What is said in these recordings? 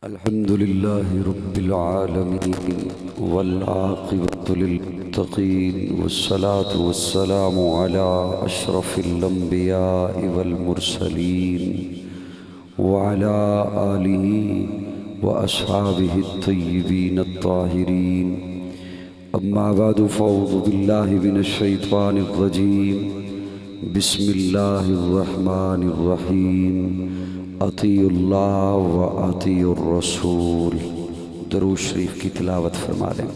الحمد لله رب العالمين والعاقبة للمتقين والصلاة والسلام على أشرف الأنبياء والمرسلين وعلى آله وأصحابه الطيبين الطاهرين. أما بعد فأعوذ بالله من الشيطان الرجيم. بسم الله الرحمن الرحيم. اطیعوا اللہ و اطیعوا الرسول. درود شریف کی تلاوت فرما لیں.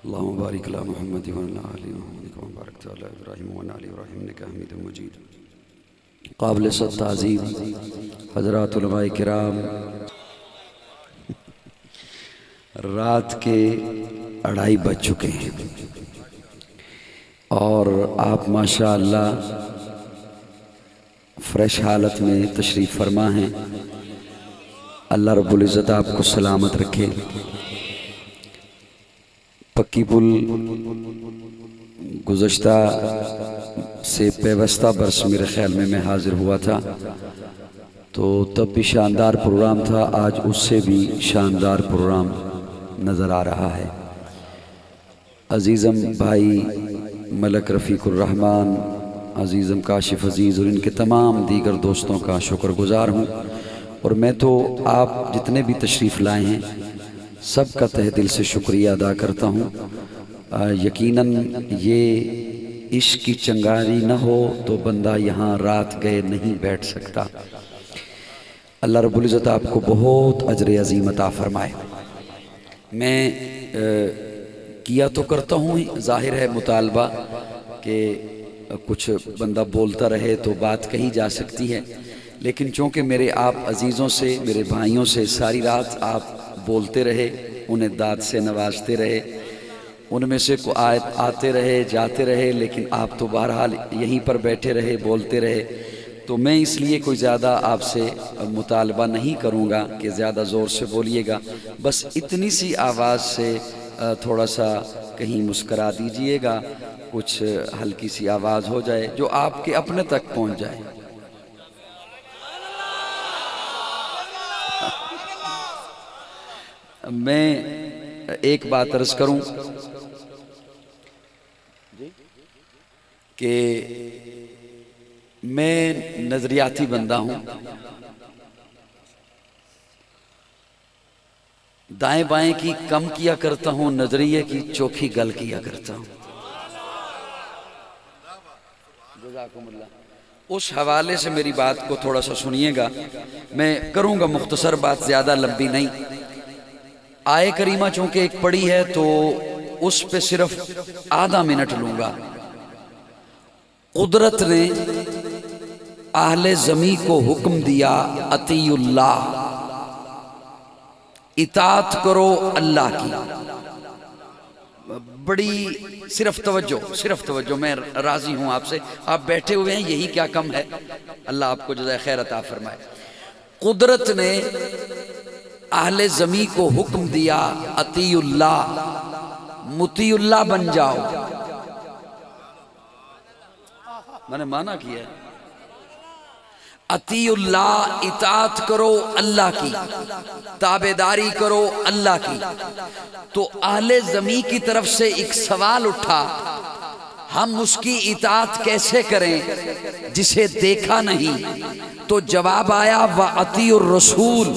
اللہم بارک علی محمد وعلی آل محمد کما بارکت علی ابراہیم وعلی آل ابراہیم انک حمید مجید. قابل صد تعظیم حضرات علماء کرام، رات کے 2:30 بج چکے ہیں اور آپ ماشاءاللہ فریش حالت میں تشریف فرما ہیں. اللہ رب العزت آپ کو سلامت رکھے. پکی پل گزشتہ سے پیوستہ برس میرے خیال میں حاضر ہوا تھا، تو تب بھی شاندار پروگرام تھا. آج اس سے بھی شاندار پروگرام نظر آ رہا ہے. عزیزم بھائی ملک رفیق الرحمن، عزیزم کاشف عزیز اور ان کے تمام دیگر دوستوں کا شکر گزار ہوں. اور میں تو آپ جتنے بھی تشریف لائے ہیں سب کا تہ دل سے شکریہ ادا کرتا ہوں. یقیناً یہ عشق کی چنگاری نہ ہو تو بندہ یہاں رات گئے نہیں بیٹھ سکتا. اللہ رب العزت آپ کو بہت اجر عظیم عطا فرمائے. میں کیا تو کرتا ہوں، ظاہر ہے مطالبہ کہ کچھ بندہ بولتا رہے تو بات کہی جا سکتی ہے، لیکن چونکہ میرے آپ عزیزوں سے، میرے بھائیوں سے ساری رات آپ بولتے رہے، انہیں داد سے نوازتے رہے، ان میں سے کوئی آیت آتے رہے جاتے رہے، لیکن آپ تو بہرحال یہیں پر بیٹھے رہے، بولتے رہے. تو میں اس لیے کوئی زیادہ آپ سے مطالبہ نہیں کروں گا کہ زیادہ زور سے بولیے گا. بس اتنی سی آواز سے تھوڑا سا کہیں مسکرا دیجئے گا، کچھ ہلکی سی آواز ہو جائے جو آپ کے اپنے تک پہنچ جائے. میں ایک بات عرض کروں کہ میں نظریاتی بندہ ہوں. دائیں بائیں کی کم کیا کرتا ہوں، نظریے کی چوکھی گل کیا کرتا ہوں. جزاکم اللہ. اس حوالے سے میری بات کو تھوڑا سا سنیے گا. میں کروں گا مختصر بات، زیادہ لمبی نہیں. آیے کریمہ چونکہ ایک پڑھی ہے تو اس پہ صرف آدھا منٹ لوں گا. قدرت نے اہل زمین کو حکم دیا اطیعوا اللہ، اطاعت کرو اللہ کی. بڑی صرف توجہ، میں راضی ہوں آپ سے، آپ بیٹھے ہوئے ہیں، یہی کیا کم ہے. اللہ آپ کو جزائے خیر عطا فرمائے. قدرت نے اہل زمین کو حکم دیا اطیعوا اللہ، مطیع اللہ بن جاؤ. میں نے مانا کیا ہے اطیعوا اللہ، اطاعت کرو اللہ کی، تابعداری کرو اللہ کی. تو اہل زمین کی طرف سے ایک سوال اٹھا، ہم اس کی اطاعت کیسے کریں جسے دیکھا نہیں؟ تو جواب آیا وَأَطِيعُوا الرَّسُولَ،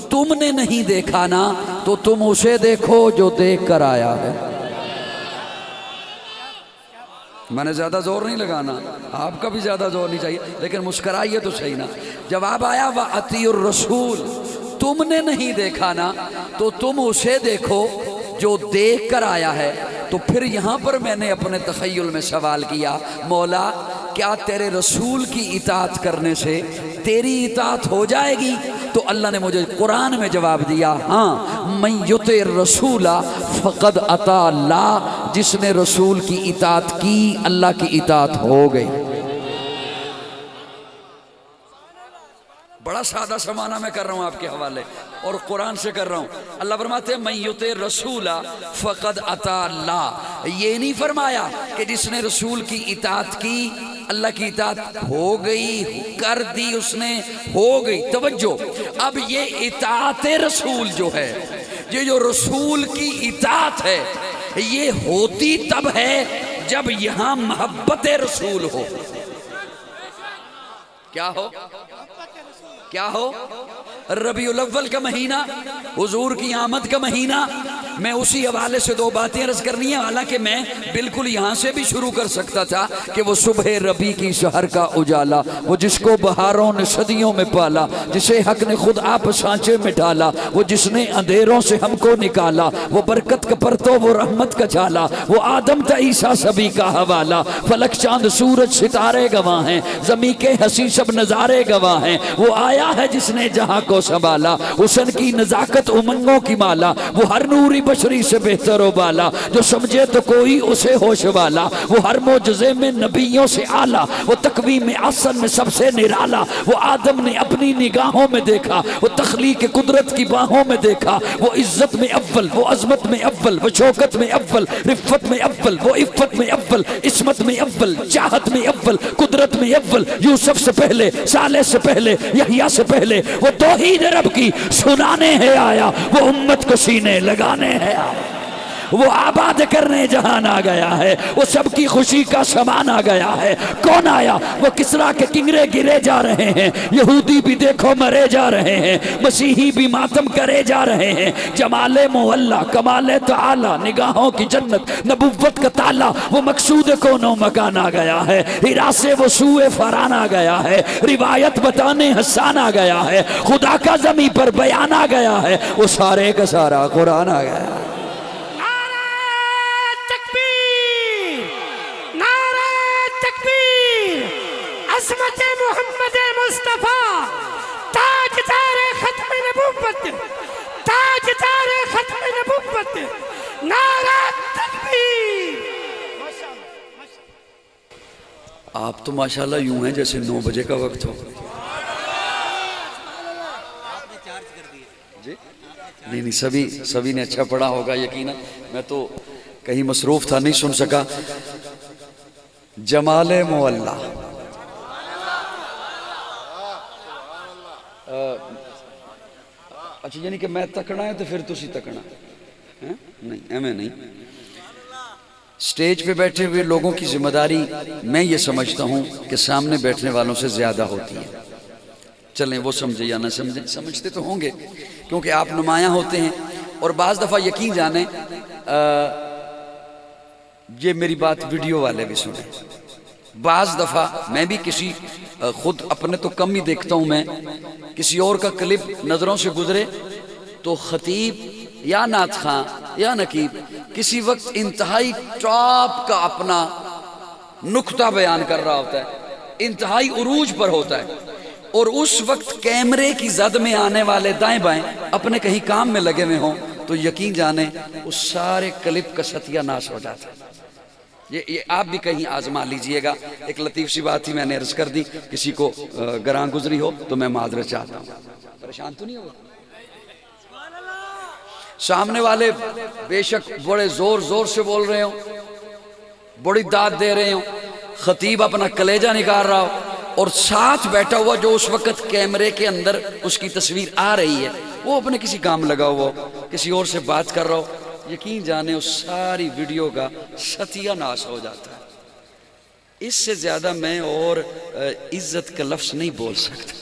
تم نے نہیں دیکھا نا تو تم اسے دیکھو جو دیکھ کر آیا ہے. میں نے زیادہ زور نہیں لگانا، آپ کا بھی زیادہ زور نہیں چاہیے، لیکن مسکرائیے تو صحیح نا. جواب آیا وَأَطِيعُوا الرَّسُولَ، تم نے نہیں دیکھا نا تو تم اسے دیکھو جو دیکھ کر آیا ہے. تو پھر یہاں پر میں نے اپنے تخیل میں سوال کیا، مولا کیا تیرے رسول کی اطاعت کرنے سے تیری اطاعت ہو جائے گی؟ تو اللہ نے مجھے قرآن میں جواب دیا، ہاں من یطع الرسول فقد اطاع اللہ، جس نے رسول کی اطاعت کی اللہ کی اطاعت ہو گئی. بڑا سادہ سمانہ میں کر رہا ہوں آپ کے حوالے اور قرآن سے کر رہا ہوں. اللہ فرماتے ہیں من یطع الرسول فقد اطاع اللہ. یہ نہیں فرمایا کہ جس نے رسول کی اطاعت کی اللہ کی اطاعت ہو گئی، کر دی اس نے، ہو گئی. توجہ، اب یہ اطاعت رسول جو ہے، یہ جو رسول کی اطاعت ہے، یہ ہوتی تب ہے جب یہاں محبت رسول ہو. کیا ہو؟ کیا ہو؟ ربیع الاول کا مہینہ، حضور کی آمد کا مہینہ. میں اسی حوالے سے دو باتیں عرض کرنی ہیں، حالانکہ میں بالکل یہاں سے بھی شروع کر سکتا تھا کہ وہ صبح ربیع کی سحر کا اجالا، وہ جس کو بہاروں نے صدیوں میں پالا، جسے حق نے خود آپ سانچے میں ڈالا، وہ جس نے اندھیروں سے ہم کو نکالا، وہ برکت کا پرتو، وہ رحمت کا جھالا، وہ آدم تا عیسیٰ سبھی کا حوالہ. فلک چاند سورج ستارے گواہ ہیں، زمین کے ہنسی سب نظارے گواہ ہیں. وہ آیا ہے جس نے جہاں کو سنبھالا، حسن کی نزاکت امنگوں کی مالا، وہ ہر نوری بشری سے بہتر و بالا، جو سمجھے تو کوئی اسے ہوش والا. وہ ہر معجزے میں نبیوں سے اعلیٰ، وہ تقویم احسن میں سب سے نرالا. وہ آدم نے اپنی نگاہوں میں دیکھا، وہ تخلیق قدرت کی باہوں میں دیکھا. وہ عزت میں اول، وہ عظمت میں اول، وہ شوکت میں اول، رفت میں اول، وہ عفت میں اول، عصمت میں اول، چاہت میں اول، قدرت میں اول. یوسف سے پہلے، صالح سے پہلے، یحییٰ سے پہلے، وہ توحید رب کی سنانے ہے آیا، وہ امت کو سینے لگانے ہے آیا. وہ آباد کرنے جہان آ گیا ہے، وہ سب کی خوشی کا سامان آ گیا ہے. کون آیا؟ وہ کسریٰ کے کنگرے گرے جا رہے ہیں، یہودی بھی دیکھو مرے جا رہے ہیں، مسیحی بھی ماتم کرے جا رہے ہیں. جمال معلیٰ، کمال تعالی، نگاہوں کی جنت، نبوت کا تالا، وہ مقصود کونوں مکان آ گیا ہے. ہرا سے وہ سوئے فران آ گیا ہے، روایت بتانے حسان آ گیا ہے، خدا کا زمین پر بیان آ گیا ہے، وہ سارے کا سارا قرآن آ گیا ہے. عظمت محمد مصطفیٰ، تاجدار ختم نبوت، تاجدار ختم نبوت، نعرہ تکبیر. آپ تو ماشاءاللہ یوں ہیں جیسے 9 بجے کا وقت ہو. جی نہیں، سبھی نے اچھا پڑھا ہوگا یقینا. میں تو کہیں مصروف تھا، نہیں سن سکا. جمال معلیٰ، اچھا یعنی کہ میں تکنا ہے تو پھر تسی تکنا نہیں، ایمیں نہیں. سٹیج پہ بیٹھے ہوئے لوگوں کی ذمہ داری میں یہ سمجھتا ہوں کہ سامنے بیٹھنے والوں سے زیادہ ہوتی ہے. چلیں وہ سمجھے یا نہ سمجھے، سمجھتے تو ہوں گے کیونکہ آپ نمایاں ہوتے ہیں. اور بعض دفعہ یقین جانیں یہ میری بات ویڈیو والے بھی سنیں. بعض دفعہ میں بھی کسی خود اپنے تو کم ہی دیکھتا ہوں، میں کسی اور کا کلپ نظروں سے گزرے تو خطیب یا نعت خواں یا نقیب کسی وقت انتہائی ٹاپ کا اپنا نکتہ بیان کر رہا ہوتا ہے، انتہائی عروج پر ہوتا ہے، اور اس وقت کیمرے کی زد میں آنے والے دائیں بائیں اپنے کہیں کام میں لگے ہوئے ہوں تو یقین جانیں اس سارے کلپ کا ستیہ ناش ہو جاتا ہے. یہ آپ بھی کہیں آزما لیجئے گا. ایک لطیف سی بات ہی میں نے عرض کر دی، کسی کو گراں گزری ہو تو میں معذرت چاہتا ہوں. پریشان تو نہیں ہو؟ سامنے والے بے شک بڑے زور زور سے بول رہے ہوں، بڑی داد دے رہے ہوں، خطیب اپنا کلیجہ نکال رہا ہو، اور ساتھ بیٹھا ہوا جو اس وقت کیمرے کے اندر اس کی تصویر آ رہی ہے وہ اپنے کسی کام لگا ہوا ہو، کسی اور سے بات کر رہا ہو، یقین جانے اس ساری ویڈیو کا ستیہ ناش ہو جاتا ہے. اس سے زیادہ میں اور عزت کا لفظ نہیں بول سکتا.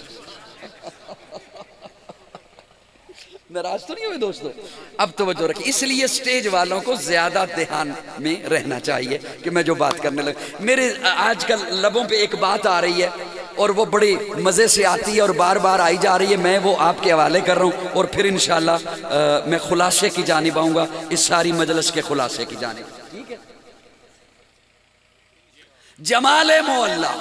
ناراض تو نہیں ہوئے دوستو؟ اب توجہ رکھیں. اس لیے سٹیج والوں کو زیادہ دھیان میں رہنا چاہیے کہ میں جو بات کرنے لگا. میرے آج کل لبوں پہ ایک بات آ رہی ہے اور وہ بڑی مزے سے آتی ہے اور بار بار آئی جا رہی ہے، میں وہ آپ کے حوالے کر رہا ہوں اور پھر انشاءاللہ میں خلاصے کی جانب آؤں گا، اس ساری مجلس کے خلاصے کی جانب. ٹھیک ہے؟ جمال معلیٰ،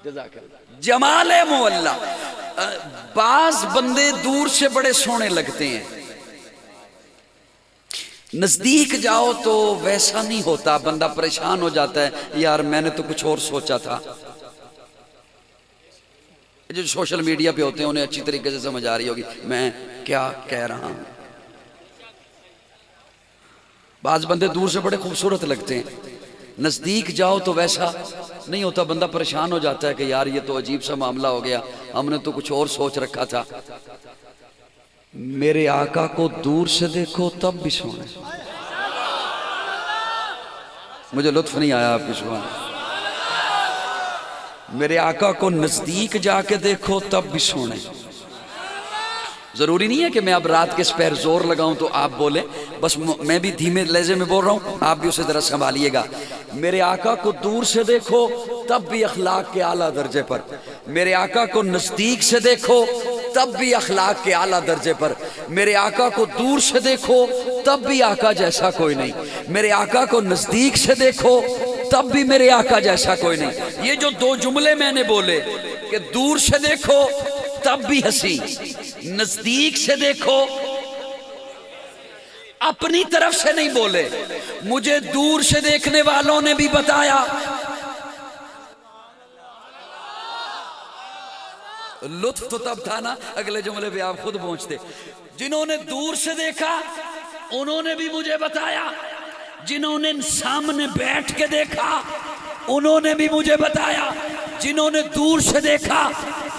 جزاک اللہ. جمال معلیٰ، بعض بندے دور سے بڑے سونے لگتے ہیں، نزدیک جاؤ تو ویسا نہیں ہوتا، بندہ پریشان ہو جاتا ہے، یار میں نے تو کچھ اور سوچا تھا. جو سوشل میڈیا پہ ہوتے ہیں انہیں اچھی طریقے سے سمجھ آ رہی ہوگی میں کیا کہہ رہا ہوں. بعض بندے دور سے بڑے خوبصورت لگتے ہیں، نزدیک جاؤ تو ویسا نہیں ہوتا، بندہ پریشان ہو جاتا ہے کہ یار یہ تو عجیب سا معاملہ ہو گیا، ہم نے تو کچھ اور سوچ رکھا تھا۔ میرے آقا کو دور سے دیکھو تب بھی سونے، مجھے لطف نہیں آیا آپ کی سبحان۔ میرے آقا کو نزدیک جا کے دیکھو تب بھی سونے۔ ضروری نہیں ہے کہ میں اب رات کے سپیر زور لگاؤں تو آپ بولیں، بس میں بھی دھیمے لہجے میں بول رہا ہوں، آپ بھی اسے ذرا سنبھالیے گا۔ میرے آقا کو دور سے دیکھو تب بھی اخلاق کے اعلیٰ درجے پر، میرے آقا کو نزدیک سے دیکھو تب بھی اخلاق کے اعلیٰ درجے پر، میرے آقا کو دور سے دیکھو تب بھی آقا جیسا کوئی نہیں، میرے آقا کو نزدیک سے دیکھو تب بھی میرے آقا جیسا کوئی نہیں۔ یہ جو دو جملے میں نے بولے کہ دور سے دیکھو تب بھی ہنسی، نزدیک سے دیکھو، اپنی طرف سے نہیں بولے، مجھے دور سے دیکھنے والوں نے بھی بتایا۔ لطف تو تب تھا نا، اگلے جملے پہ آپ خود پہنچتے۔ جنہوں نے دور سے دیکھا انہوں نے بھی مجھے بتایا، جنہوں نے سامنے بیٹھ کے دیکھا انہوں نے بھی مجھے بتایا، جنہوں نے دور سے دیکھا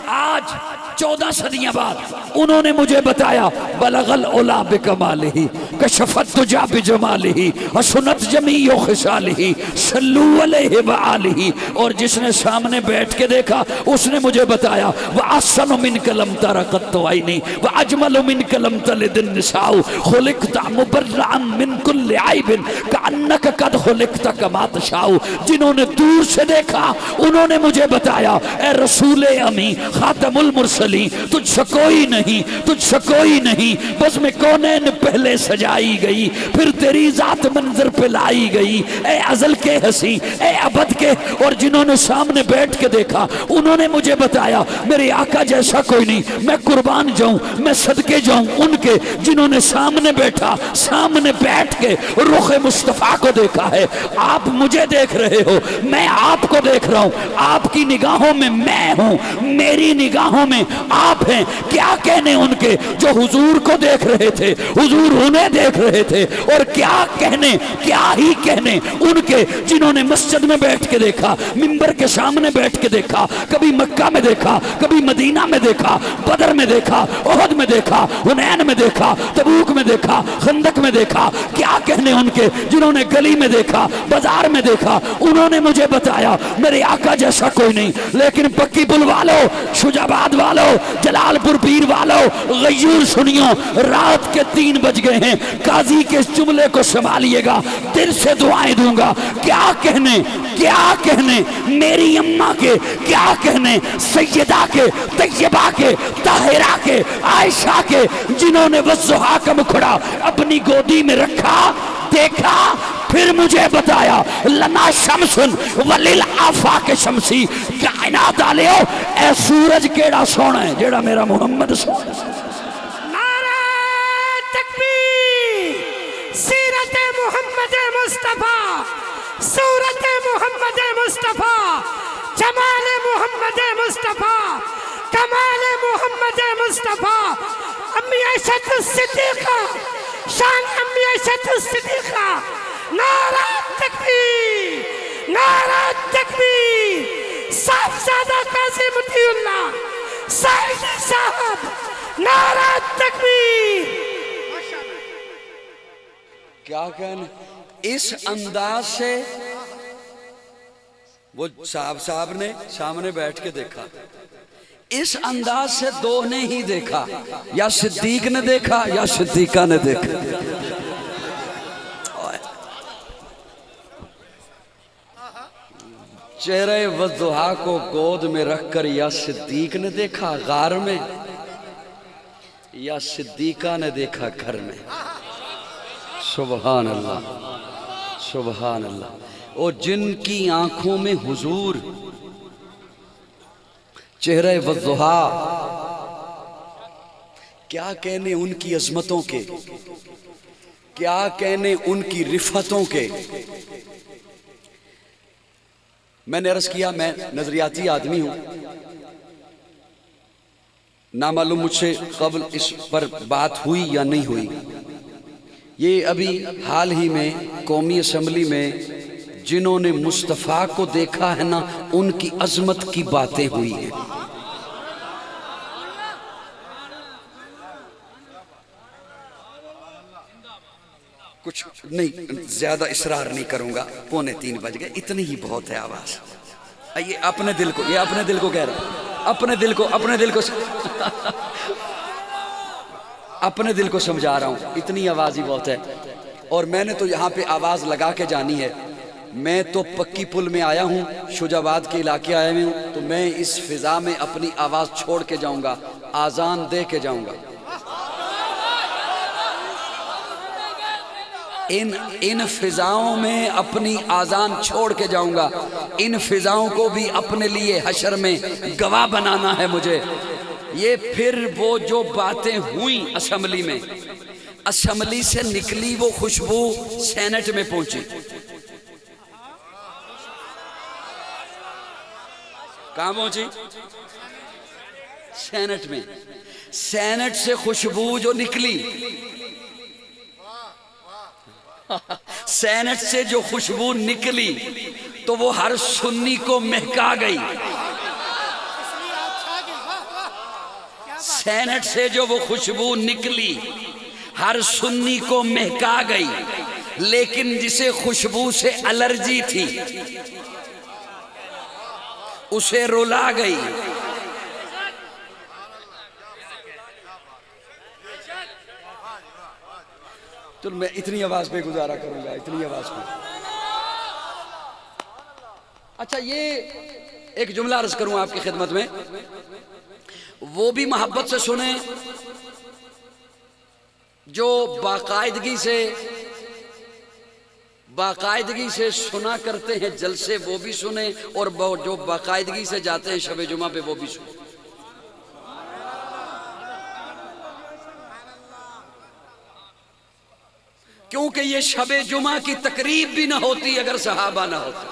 آج 14 صدیاں بعد انہوں نے مجھے بتایا۔ بلغ العلا بکمالہ کشف الدجی بجمالہ حسنت جمیع خصالہ صلو علیہ وآلہ۔ اور جس نے سامنے بیٹھ کے دیکھا اس نے مجھے بتایا وَأَحْسَنُ مِنْكَ لَمْ تَرَ قَطُّ عَيْنِي وَأَجْمَلُ مِنْكَ لَمْ تَلِدِ النِّسَاءُ خُلِقْتَ مُبَرَّئًا مِنْ كُلِّ عَيْبٍ كَأَنَّكَ قَدْ خُلِقْتَ كَمَا تَشَاءُ۔ جنہوں نے دور سے دیکھا انہوں نے مجھے بتایا اے رسول امی خاتم المرسلین، تجھ سے کوئی نہیں، تجھ سے کوئی نہیں، بس میں کونین پہلے سجائی گئی پھر تیری ذات منظر پہ لائی گئی، اے ازل کے ہنسی، اے ابد کے۔ اور جنہوں نے سامنے بیٹھ کے دیکھا انہوں نے مجھے بتایا میرے آقا جیسا کوئی نہیں، میں قربان جاؤں، میں صدقے جاؤں ان کے جنہوں نے سامنے بیٹھا، سامنے بیٹھ کے رخ مصطفیٰ کو دیکھا ہے۔ آپ مجھے دیکھ رہے ہو، میں آپ کو دیکھ رہا ہوں، آپ کی نگاہوں میں میں ہوں، میری نگاہوں میں آپ ہیں۔ کیا کہنے ان کے جو حضور کو دیکھ رہے تھے، حضور انہیں دیکھ رہے تھے، اور کیا کہنے، کیا ہی کہنے ان کے جنہوں نے مسجد میں بیٹھ کے دیکھا، منبر کے سامنے بیٹھ کے دیکھا، کبھی مکہ میں دیکھا، کبھی مدینہ میں دیکھا، بدر میں دیکھا، احد میں دیکھا، حنین میں دیکھا، تبوک میں دیکھا، خندق میں دیکھا۔ کیا کہنے ان کے جنہوں نے گلی میں دیکھا، بازار میں دیکھا، انہوں نے مجھے بتایا میرے آقا جیسا کوئی نہیں۔ لیکن پکی پل والو، شجاباد والو، جلال پور پیر والو، غیور سنیوں، رات کے 3 بج گئے ہیں، قاضی کے اس جملے کو سنبھالیے گا، دل سے دعائیں دوں گا۔ کیا کہنے، کیا کہنے میری اماں کے، کیا کہنے سیدہ کے، طیبہ کے، طاہرہ کے، عائشہ کے، جنہوں نے والضحیٰ کا مکھڑا اپنی گودی میں رکھا، دیکھا، پھر مجھے بتایا لنا شمس وللآفاق شمسی۔ کائنات آلیو اے سورج کیڑا سونا ہے جیڑا میرا محمد سونا ہے۔ نعرہ تکبیر، سیرت محمد مصطفیٰ، صورت محمد مصطفیٰ، جمال محمد مصطفیٰ، کمال محمد مصطفیٰ، امی عائشہ الصدیقہ، شان امی عائشہ الصدیقہ۔ نعرہ تکبیر، نعرہ تکبیر، صاحبزادہ قاضی مطیع اللہ سعیدی صاحب، نعرہ تکبیر۔ کیا کہنے اس انداز سے وہ صاحب نے سامنے بیٹھ کے دیکھا، اس انداز سے دو نے ہی دیکھا، یا صدیق نے دیکھا یا صدیقہ نے دیکھا۔ چہرے والضحیٰ کو گود میں رکھ کر یا صدیق نے دیکھا غار میں یا صدیقہ نے دیکھا گھر میں۔ سبحان اللہ، سبحان اللہ۔ اور جن کی آنکھوں میں حضور، چہرے والضحیٰ، کیا کہنے ان کی عظمتوں کے، کیا کہنے ان کی رفتوں کے۔ میں نے عرض کیا میں نظریاتی آدمی ہوں، نامعلوم مجھ سے قبل اس پر بات ہوئی یا نہیں ہوئی، یہ ابھی حال ہی میں قومی اسمبلی میں جنہوں نے مصطفیٰ کو دیکھا ہے نا، ان کی عظمت کی باتیں ہوئی ہیں۔ کچھ نہیں، زیادہ اصرار نہیں کروں گا، 2:45 بج گئے، اتنی ہی بہت ہے آواز۔ یہ اپنے دل کو، یہ اپنے دل کو کہہ رہا ہوں، اپنے دل کو اپنے دل کو سمجھا رہا ہوں، اتنی آواز ہی بہت ہے۔ اور میں نے تو یہاں پہ آواز لگا کے جانی ہے۔ میں تو پکی پل میں آیا ہوں، شجاع آباد کے علاقے آیا ہوں، تو میں اس فضا میں اپنی آواز چھوڑ کے جاؤں گا، آذان دے کے جاؤں گا۔ ان فضاؤں میں اپنی آذان چھوڑ کے جاؤں گا۔ ان فضاؤں کو بھی اپنے لیے حشر میں گواہ بنانا ہے مجھے۔ یہ پھر وہ جو باتیں ہوئیں اسمبلی میں، اسمبلی سے نکلی وہ خوشبو سینٹ میں پہنچی۔ کہاں پہنچی؟ سینٹ میں۔ سینٹ سے خوشبو جو نکلی، سینٹ سے جو خوشبو نکلی تو وہ ہر سنی کو مہکا گئی۔ سینٹ سے جو وہ خوشبو نکلی ہر سنی کو مہکا گئی، لیکن جسے خوشبو سے الرجی تھی اسے رلا گئی۔ تو میں اتنی آواز پہ گزارا کروں گا، اتنی آواز پہ۔ اچھا، یہ ایک جملہ عرض کروں آپ کی خدمت میں، وہ بھی محبت سے سنیں جو باقاعدگی سے سنا کرتے ہیں جلسے، وہ بھی سنیں، اور جو باقاعدگی سے جاتے ہیں شب جمعہ پہ وہ بھی سنیں۔ کیونکہ یہ شب جمعہ کی تقریب بھی نہ ہوتی اگر صحابہ نہ ہوتے۔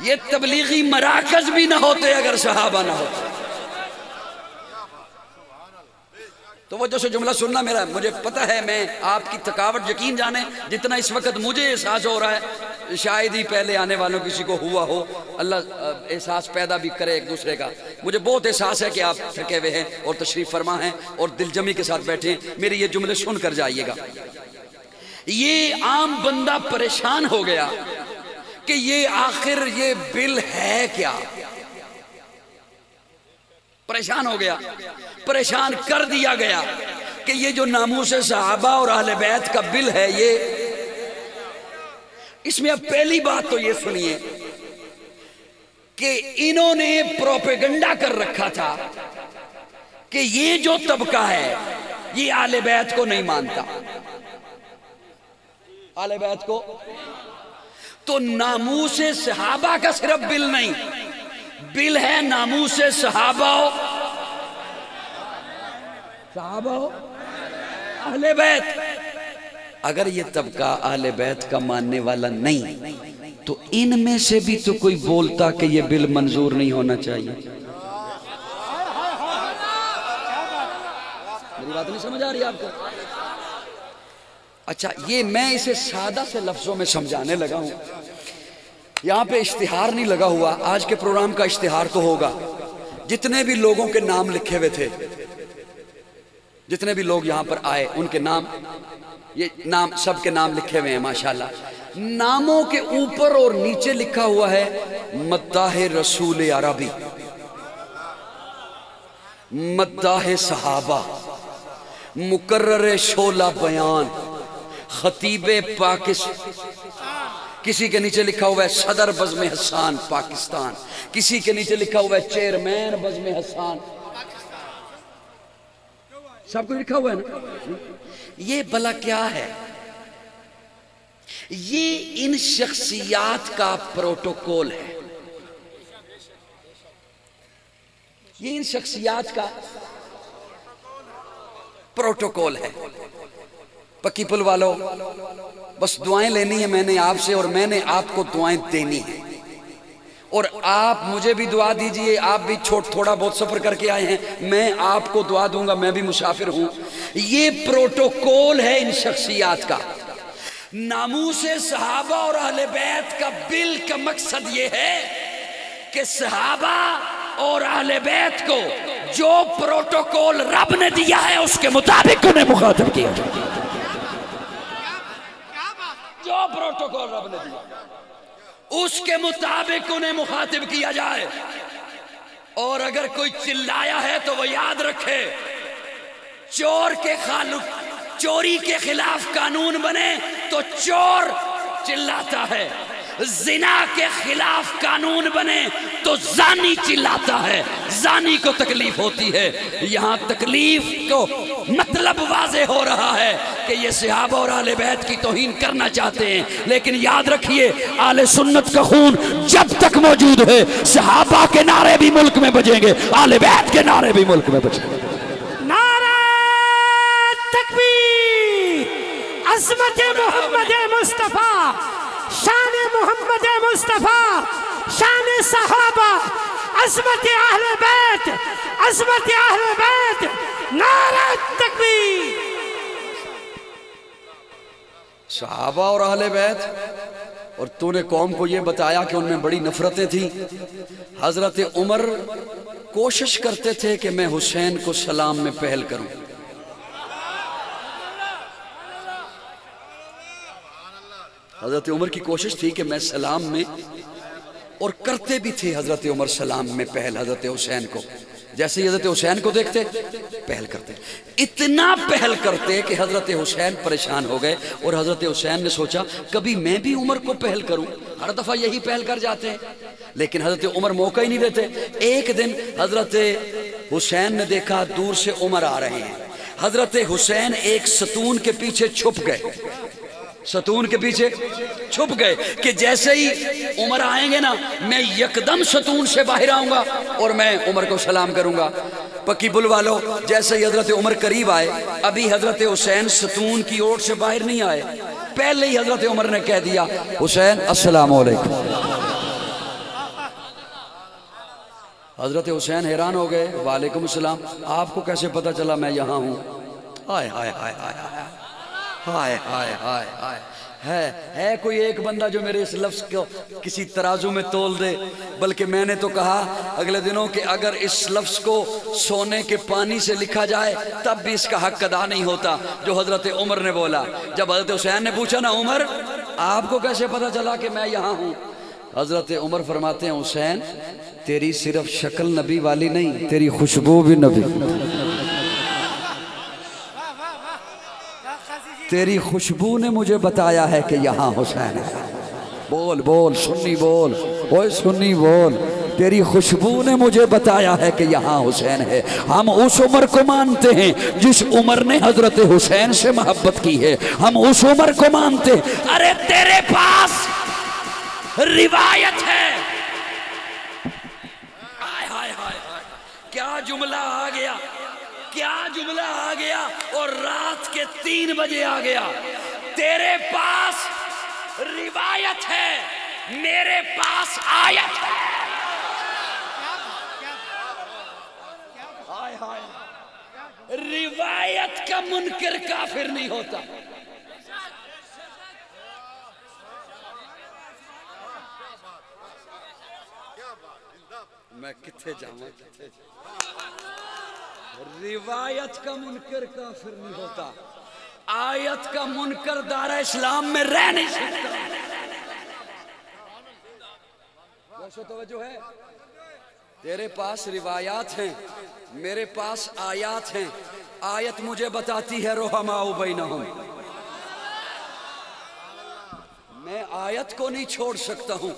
یہ تبلیغی مراکز بھی نہ ہوتے اگر صحابہ نہ ہوتے۔ تو وہ جو جملہ سننا، مجھے پتہ ہے، میں آپ کی تھکاوٹ یقین جانے جتنا اس وقت مجھے احساس ہو رہا ہے، شاید ہی پہلے آنے والوں کسی کو ہوا ہو۔ اللہ احساس پیدا بھی کرے ایک دوسرے کا۔ مجھے بہت احساس ہے کہ آپ تھکے ہوئے ہیں اور تشریف فرما ہیں اور دل جمی کے ساتھ بیٹھے ہیں۔ میرے یہ جملے سن کر جائیے گا۔ یہ عام بندہ پریشان ہو گیا کہ یہ آخر یہ بل ہے کیا؟ پریشان ہو گیا، پریشان کر دیا گیا کہ یہ جو ناموس صحابہ اور اہل بیت کا بل ہے، یہ اس میں اب پہلی بات تو یہ سنیے کہ انہوں نے پروپیگنڈا کر رکھا تھا کہ یہ جو طبقہ ہے یہ اہل بیت کو نہیں مانتا، اہل بیت کو۔ تو ناموس صحابہ کا صرف بل نہیں، بل ہے ناموس صحابہ اہل بیت۔ اگر یہ طبقہ اہل بیت کا ماننے والا نہیں تو ان میں سے بھی تو کوئی بولتا کہ یہ بل منظور نہیں ہونا چاہیے۔ میری بات نہیں سمجھ آ رہی آپ کو؟ اچھا، یہ میں اسے سادہ سے لفظوں میں سمجھانے لگا ہوں۔ یہاں پہ اشتہار نہیں لگا ہوا، آج کے پروگرام کا اشتہار تو ہوگا۔ جتنے بھی لوگوں کے نام لکھے ہوئے تھے، جتنے بھی لوگ یہاں پر آئے، ان کے نام، یہ نام سب کے نام لکھے ہوئے ہیں ماشاءاللہ۔ ناموں کے اوپر اور نیچے لکھا ہوا ہے مداح رسول عربی، مداح صحابہ، مقرر شعلہ بیان، خطیب پاکستان۔ کسی کے نیچے لکھا ہوا ہے صدر بزم حسان پاکستان، کسی کے نیچے لکھا ہوا ہے چیئرمین بزم حسان، سب کو لکھا ہوا ہے نا۔ یہ بلا کیا ہے؟ یہ ان شخصیات کا پروٹوکول ہے، یہ ان شخصیات کا پروٹوکول ہے۔ پکی پل والو، بس دعائیں لینی ہے میں نے آپ سے، اور میں نے آپ کو دعائیں دینی ہیں، اور آپ مجھے بھی دعا دیجئے، آپ بھی تھوڑا بہت سفر کر کے آئے ہیں، میں آپ کو دعا دوں گا، میں بھی مسافر ہوں۔ یہ پروٹوکول ہے ان شخصیات کا۔ ناموس صحابہ اور اہل بیت کا بل کا مقصد یہ ہے کہ صحابہ اور اہل بیت کو جو پروٹوکول رب نے دیا ہے اس کے مطابق انہیں مخاطب کیا جائے۔ جو پروٹوکول رب نے دیا اس کے مطابق انہیں مخاطب کیا جائے۔ اور اگر کوئی چلایا ہے تو وہ یاد رکھے، چوری کے خلاف قانون بنے تو چور چلاتا ہے، زنا کے خلاف قانون بنے تو زانی چلاتا ہے، زانی کو تکلیف ہوتی ہے۔ یہاں تکلیف کو مطلب واضح ہو رہا ہے کہ یہ صحابہ اور اہل بیت کی توہین کرنا چاہتے ہیں، لیکن یاد رکھیے اہل سنت کا خون جب تک موجود ہے صحابہ کے نعرے بھی ملک میں بجیں گے، اہل بیت کے نعرے بھی ملک میں بجیں گے۔ نعرہ تکبیر، عظمت محمد مصطفیٰ، شان محمد مصطفیٰ، شان صحابہ، عظمت اہل بیت، عظمت اہل بیت، نعرہ تکبیر۔ صحابہ اور اہل بیت، اور تو نے قوم کو یہ بتایا کہ ان میں بڑی نفرتیں تھیں۔ حضرت عمر کوشش کرتے تھے کہ میں حسین کو سلام میں پہل کروں، حضرت عمر کی کوشش تھی کہ میں سلام میں، اور کرتے بھی تھے حضرت عمر سلام میں پہل حضرت حسین کو، جیسے ہی حضرت حسین کو دیکھتے پہل کرتے، اتنا پہل کرتے کہ حضرت حسین پریشان ہو گئے، اور حضرت حسین نے سوچا کبھی میں بھی عمر کو پہل کروں، ہر دفعہ یہی پہل کر جاتے ہیں، لیکن حضرت عمر موقع ہی نہیں دیتے۔ ایک دن حضرت حسین نے دیکھا دور سے عمر آ رہے ہیں، حضرت حسین ایک ستون کے پیچھے چھپ گئے، ستون کے پیچھے چھپ گئے کہ جیسے ہی عمر آئیں گے نا میں یکدم ستون سے باہر آؤں گا اور میں عمر کو سلام کروں گا۔ پکی بل والو، جیسے ہی حضرت عمر قریب آئے، ابھی حضرت حسین ستون کی اوٹ سے باہر نہیں آئے، پہلے ہی حضرت عمر نے کہہ دیا حسین السلام علیکم۔ حضرت حسین حیران ہو گئے، وعلیکم السلام، آپ کو کیسے پتا چلا میں یہاں ہوں؟ ہائے ہائے ہائے ہائے ہائے ہائے ہائے ہائے، ہے کوئی ایک بندہ جو میرے اس لفظ کو کسی ترازو میں تول دے؟ بلکہ میں نے تو کہا اگلے دنوں کہ اگر اس لفظ کو سونے کے پانی سے لکھا جائے تب بھی اس کا حق ادا نہیں ہوتا جو حضرت عمر نے بولا۔ جب حضرت حسین نے پوچھا نا عمر آپ کو کیسے پتا چلا کہ میں یہاں ہوں؟ حضرت عمر فرماتے ہیں حسین تیری صرف شکل نبی والی نہیں، تیری خوشبو بھی نبی، تیری خوشبو نے مجھے بتایا ہے کہ یہاں حسین ہے۔ بول بول سنی بول، اوے سنی بول، تیری خوشبو نے مجھے بتایا ہے کہ یہاں حسین ہے۔ ہم اس عمر کو مانتے ہیں جس عمر نے حضرت حسین سے محبت کی ہے، ہم اس عمر کو مانتے ہیں۔ ارے تیرے پاس روایت ہے، ہائے ہائے ہائے کیا جملہ آ گیا، کیا جملہ آ گیا، اور رات کے 3 بجے آ گیا۔ تیرے پاس روایت ہے، میرے پاس آیت ہے۔ ہائے ہائے، روایت کا منکر کافر نہیں ہوتا۔ میں کتھے جاؤں، روایت کا منکر کافر نہیں ہوتا، آیت کا منکر دارہ اسلام میں رہ نہیں سکتا۔ ویسے توجہ ہے، تیرے پاس روایات ہیں، میرے پاس آیات ہیں۔ آیت مجھے بتاتی ہے رحماء بینہم، میں آیت کو نہیں چھوڑ سکتا ہوں۔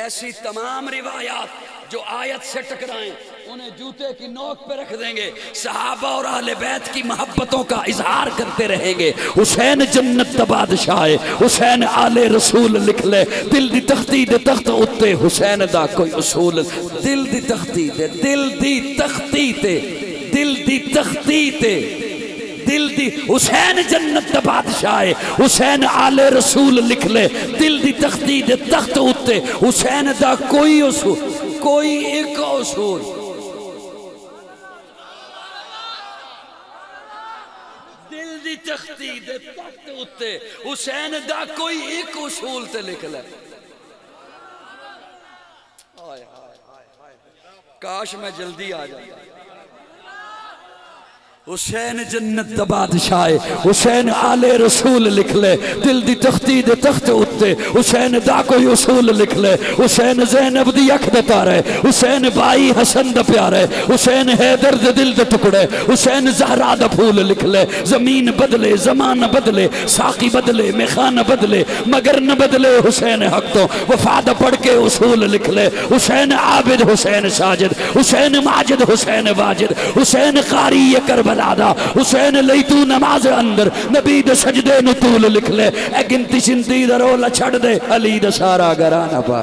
ایسی تمام روایات جو آیت سے ٹکرائیں انہیں جوتے کی نوک پہ رکھ دیں گے، صحابہ اور اہل بیت کی محبتوں کا اظہار کرتے رہیں گے۔ حسین جنت دا بادشاہ ہے، حسین آل رسول لکھ لے، دل دی تختی دے تخت اتے حسین دا کوئی اصول، دل دی تختی دے، دل دی تختی تے، دل دی تختی تے، دل دی حسین جنت دا بادشاہ حسین آل رسول لکھ لے دل دی تختی دے تخت اتے حسین دا کوئی اصول کوئی ایک اصول دل دی تختی دے تخت اتے حسین دا کوئی ایک اصول تے لکھ لے کاش میں جلدی آ جاتا حسین جنت دا بادشاہ حسین آل رسول لکھ لے دل دی تختی دے تخت اتے حسین دا کوئی اصول لکھ لے حسین زینب دی اکھ دے تارے حسین بائی حسن دا پیارے حسین حیدر دے دل دے ٹکڑے حسین زہرا دا پھول لکھ لے زمین بدلے زمان بدلے ساقی بدلے میخان بدلے مگر نہ بدلے حسین حق تو وفاد پڑھ کے اصول لکھ لے حسین عابد حسین ساجد حسین ماجد حسین واجد حسین قاری کربلا حسین لیتو نماز اندر نبی دے سجدے نطول لکھ لے اے گنتی شنتی دا رولا چھڑ دے علی دا سارا گرانا پا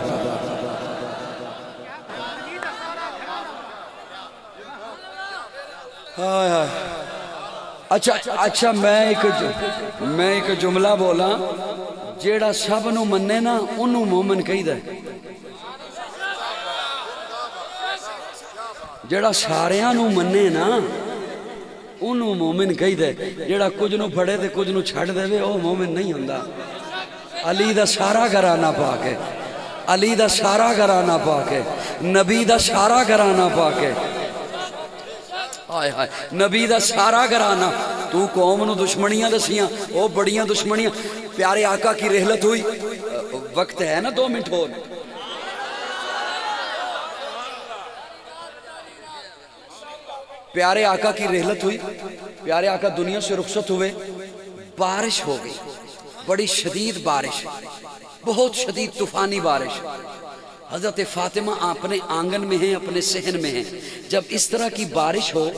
اچھا میں ایک جملہ بولا جیڑا سب نو مننے نا انہوں مومن کہی دے جیڑا ساریاں نو مننے نا انہوں مومن کہی دے جیڑا کچھ نو پھڑے تے کچھ نو چھڑ دے وے او مومن نہیں ہوندا علی دا سارا گھرانہ پاک ہے علی دا سارا گھرانہ پاک ہے نبی دا سارا گھرانہ پاک ہے آئے ہائے نبی دا سارا گھرانہ تو قوم نو دشمنیاں دسیاں او بڑیاں دشمنیاں پیارے آقا کی رحلت ہوئی وقت ہے نا 2 منٹ ہو پیارے آقا کی رحلت ہوئی پیارے آقا دنیا سے رخصت ہوئے بارش ہو گئی بڑی شدید بارش بہت شدید طوفانی بارش حضرت فاطمہ اپنے آنگن میں ہیں اپنے صحن میں ہیں جب اس طرح کی بارش ہو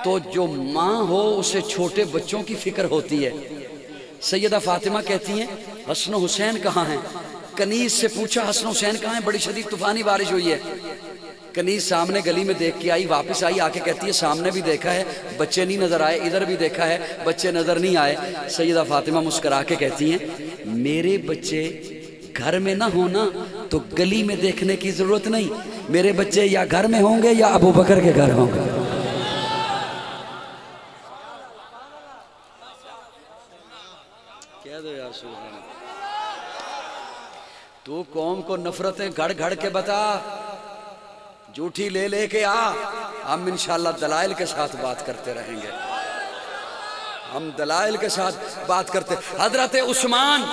تو جو ماں ہو اسے چھوٹے بچوں کی فکر ہوتی ہے سیدہ فاطمہ کہتی ہیں حسن و حسین کہاں ہیں کنیز سے پوچھا حسن و حسین کہاں ہیں بڑی شدید طوفانی بارش ہوئی ہے کنیز سامنے گلی میں دیکھ کے آئی واپس آئی آکے کہتی ہے سامنے بھی دیکھا ہے بچے نہیں نظر آئے ادھر بھی دیکھا ہے بچے نظر نہیں آئے سیدہ فاطمہ مسکرا کے کہتی ہیں میرے بچے گھر میں نہ ہونا تو گلی میں دیکھنے کی ضرورت نہیں میرے بچے یا گھر میں ہوں گے یا ابو بکر کے گھر ہوں گے کہہ دو یا سبحان تو قوم کو نفرتیں گھڑ گھڑ کے بتا جھوٹی لے لے کے ہم انشاءاللہ دلائل کے ساتھ بات کرتے رہیں گے ہم دلائل کے ساتھ بات کرتے حضرت عثمان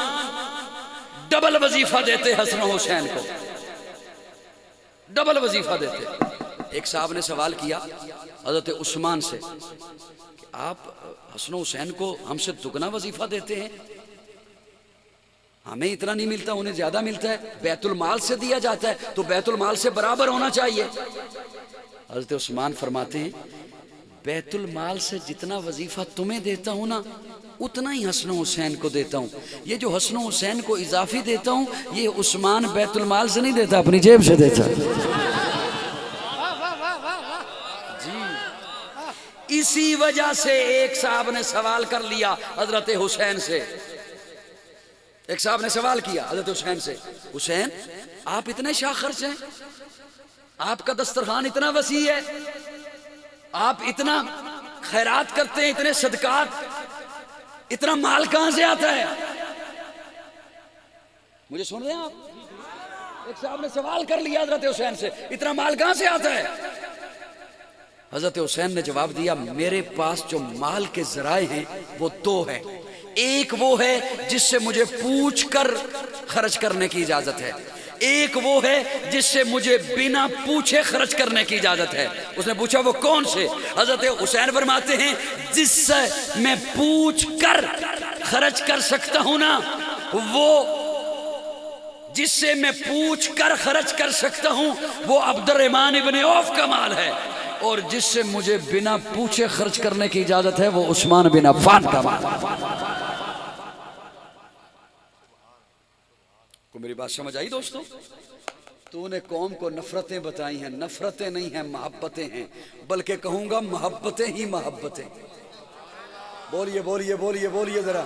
ڈبل وظیفہ دیتے حسن و حسین کو ڈبل وظیفہ دیتے ایک صاحب نے سوال کیا حضرت عثمان سے کہ آپ حسن و حسین کو ہم سے دگنا وظیفہ دیتے ہیں ہمیں اتنا نہیں ملتا انہیں زیادہ ملتا ہے بیت المال سے دیا جاتا ہے تو بیت المال سے برابر ہونا چاہیے حضرت عثمان فرماتے ہیں بیت المال سے جتنا وظیفہ تمہیں دیتا ہوں نا اتنا ہی حسن و حسین کو دیتا ہوں یہ جو حسن و حسین کو اضافی دیتا ہوں یہ عثمان بیت المال سے نہیں دیتا اپنی جیب سے دیتا جی اسی وجہ سے ایک صاحب نے سوال کر لیا حضرت حسین سے ایک صاحب نے سوال کیا حضرت حسین سے حسین آپ اتنے شاہ خرچ ہیں آپ کا دسترخوان اتنا وسیع ہے آپ اتنا خیرات کرتے ہیں اتنے صدقات اتنا مال کہاں سے آتا ہے مجھے سن رہے ہیں آپ ایک صاحب نے سوال کر لیا حضرت حسین سے اتنا مال کہاں سے آتا ہے حضرت حسین نے جواب دیا میرے پاس جو مال کے ذرائع ہیں وہ 2 ہیں ایک وہ ہے جس سے مجھے پوچھ کر خرچ کرنے کی اجازت ہے ایک وہ ہے جس سے مجھے بنا پوچھے خرچ کرنے کی اجازت ہے اس نے پوچھا وہ کون سے حضرت حسین فرماتے ہیں جس سے میں پوچھ کر خرچ کر سکتا ہوں نا وہ جس سے میں پوچھ کر خرچ کر سکتا ہوں وہ عبد الرحمن ابن عوف کا مال ہے اور جس سے مجھے بنا پوچھے خرچ کرنے کی اجازت ہے وہ عثمان بن عفان کا مال ہے کو میری بات سمجھ آئی دوستو تو نے قوم کو نفرتیں بتائی ہیں نفرتیں نہیں ہیں محبتیں ہیں بلکہ کہوں گا محبتیں ہی محبتیں بولیے بولیے بولیے بولیے ذرا.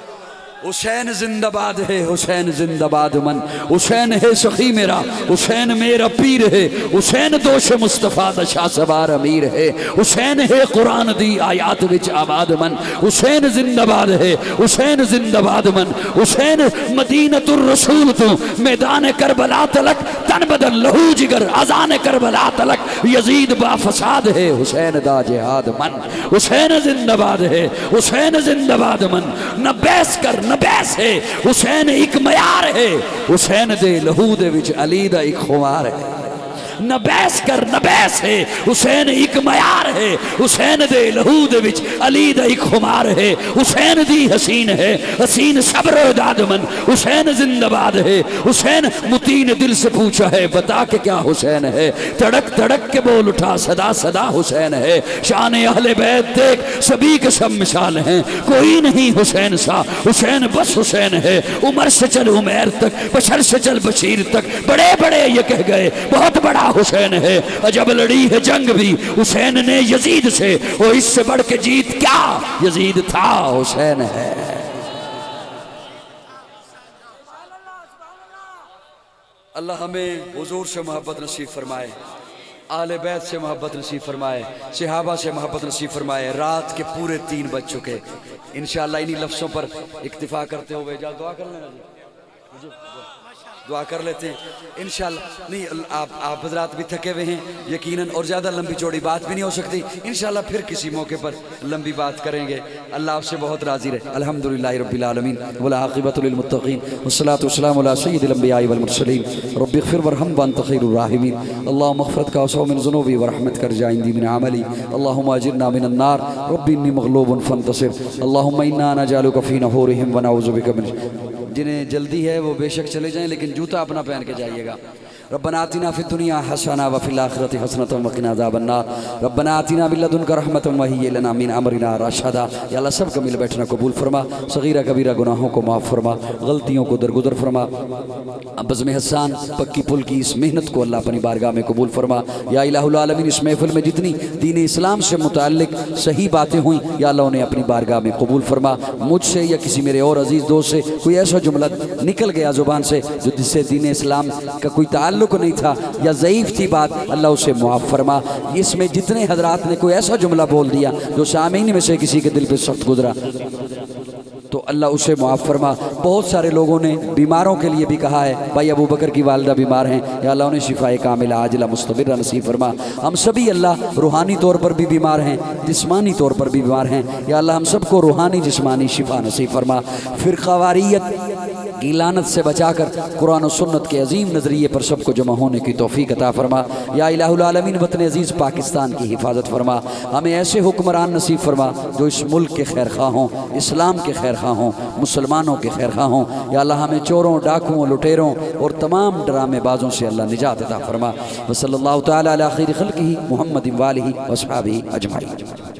حسین زندہ باد ہے، حسین زندہ باد من، حسین ہے سخی میرا، حسین میرا پیر ہے، حسین دوش مصطفیٰ دا شاہ سوار امیر ہے، حسین ہے قرآن دی آیات وچ آباد من، حسین زندہ باد ہے، حسین زندہ باد من، حسین مدینۃ الرسول تو میدان کربلا تلک تن بدن لہو جگر اذان کربلا تلک یزید با فساد ہے، حسین دا جہاد من، حسین زندہ باد ہے، حسین زندہ باد من. نہ بیس کر نہ بیس ہے، حسین ایک معیار ہے، حسین دے لہو دے وچ علی دا ایک خمار ہے. نہ بیس کر نہ بیس ہے، حسین ایک معیار ہے، حسین دے لہو دے وچ علی دا ایک خمار ہے. حسین دی حسین ہے، حسین صبر و داد من، حسین زندہ باد ہے. حسین متین دل سے پوچھا ہے بتا کہ کیا حسین ہے، تڑک تڑک کے بول اٹھا صدا صدا حسین ہے. شان اہل بیت دیکھ سبھی کے سب مثال ہیں، کوئی نہیں حسین سا، حسین بس حسین ہے. عمر سے چل عمیر تک، بشر سے چل بشیر تک، بڑے بڑے یہ کہہ گئے بہت بڑا حسین ہے. جب لڑی ہے جنگ بھی حسین نے یزید سے، اور اس سے بڑھ کے جیت کیا، یزید تھا حسین ہے. اللہ ہمیں حضور سے محبت نصیب فرمائے، آل بیت سے محبت نصیب فرمائے، صحابہ سے محبت نصیب فرمائے. رات کے پورے 3 بج چکے. انشاءاللہ انہی لفظوں پر اکتفا کرتے ہوئے جا دعا کر لینا جی، دعا کر لیتے ہیں انشاءاللہ. نہیں آپ حضرات بھی تھکے ہوئے ہیں یقیناً، اور زیادہ لمبی چوڑی بات بھی نہیں ہو سکتی. انشاءاللہ پھر کسی موقع پر لمبی بات کریں گے. اللہ آپ سے بہت راضی رہے. الحمدللہ رب العالمین والعاقبۃ للمتقین والصلاۃ والسلام علی سید الانبیاء والمرسلین. رب اغفر وارحم وانت خیر الراحمین. اللهم مغفرت کا وسع من ذنوبی ورحمتک ارجعندی من عملی. اللهم اجرنا من النار. رب انی مغلوب فانتصر. اللهم انا نجعلک فی نحورهم ونعوذ بک من. جنہیں جلدی ہے وہ بے شک چلے جائیں لیکن جوتا اپنا پہن کے جائیے گا. ربنا آتنا فی الدنیا حسنہ وفی الآخرۃ حسنۃ وقنا عذاب النار. ربنا آتنا من لدنک رحمۃ وہیئ لنا من امرنا رشدا. یا اللہ سب کا مل بیٹھنا قبول فرما، صغیرہ کبیرہ گناہوں کو معاف فرما، غلطیوں کو درگزر فرما. بزم حسان پکی پل کی اس محنت کو اللہ اپنی بارگاہ میں قبول فرما. یا الہ العالمین اس محفل میں جتنی دین اسلام سے متعلق صحیح باتیں ہوئیں یا اللہ انہیں اپنی بارگاہ میں قبول فرما. مجھ سے یا کسی میرے اور عزیز دوست سے کوئی ایسا جملہ نکل گیا زبان سے جو جس سے دین اسلام کا کوئی تعلق نہیں تھا یا ضعیف تھی بات، اللہ اسے معاف فرما. اس میں جتنے حضرات نے کوئی ایسا جملہ بول دیا جو سامعین میں سے کسی کے دل پہ سخت گزرا تو اللہ اسے معاف فرما. بہت سارے لوگوں نے بیماروں کے لیے بھی کہا ہے، بھائی ابو بکر کی والدہ بیمار ہیں، یا اللہ انہیں شفائے کاملہ عاجلہ مستمرہ نصیب فرما. ہم سبھی اللہ روحانی طور پر بھی بیمار ہیں، جسمانی طور پر بھی بیمار ہیں، یا اللہ ہم سب کو روحانی جسمانی شفا نصیب فرما. فرقہ واریت کی لعنت سے بچا کر قرآن و سنت کے عظیم نظریے پر سب کو جمع ہونے کی توفیق عطا فرما. یا الہ العالمین وطن عزیز پاکستان کی حفاظت فرما. ہمیں ایسے حکمران نصیب فرما جو اس ملک کے خیر خواہ ہوں، اسلام کے خیر خواہ ہوں، مسلمانوں کے خیر خواہ ہوں. یا اللہ ہمیں چوروں، ڈاکوؤں، لٹیروں اور تمام ڈرامے بازوں سے اللہ نجات عطا فرما. وصلی اللہ تعالی علی خیر خلقہ محمد وآلہ وصحبہ اجمعین.